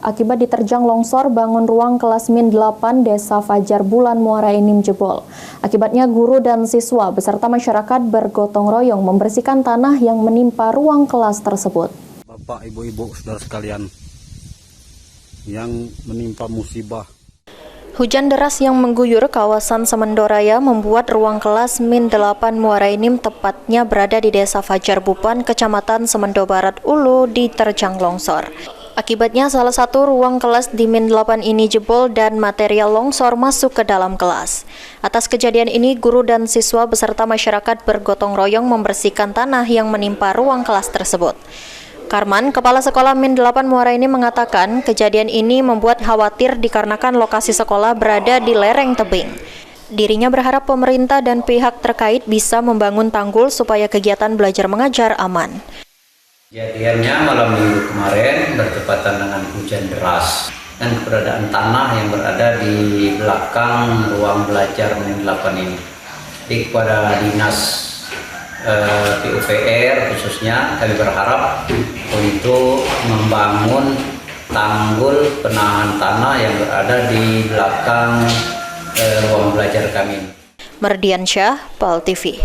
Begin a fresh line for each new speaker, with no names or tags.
akibat diterjang longsor bangun ruang kelas Min 8 Desa Fajar Bulan Muara Enim jebol. Akibatnya guru dan siswa beserta masyarakat bergotong royong membersihkan tanah yang menimpa ruang kelas tersebut.
Bapak, ibu-ibu, saudara sekalian yang menimpa musibah.
Hujan deras yang mengguyur kawasan Semendoraya membuat ruang kelas Min 8 Muara Enim tepatnya berada di Desa Fajar Bupan, Kecamatan Semendo Barat Ulu diterjang longsor. Akibatnya salah satu ruang kelas di Min 8 ini jebol dan material longsor masuk ke dalam kelas. Atas kejadian ini, guru dan siswa beserta masyarakat bergotong royong membersihkan tanah yang menimpa ruang kelas tersebut. Karman, Kepala Sekolah Min 8 Muara Enim mengatakan kejadian ini membuat khawatir dikarenakan lokasi sekolah berada di lereng tebing. Dirinya berharap pemerintah dan pihak terkait bisa membangun tanggul supaya kegiatan belajar mengajar aman.
Kejadiannya malam minggu kemarin bertepatan dengan hujan deras dan keberadaan tanah yang berada di belakang ruang belajar Min 8 ini. Jadi kepada dinas PUPR khususnya kami berharap untuk membangun tanggul penahan tanah yang berada di belakang ruang belajar kami.
Mardiansyah, PAL TV.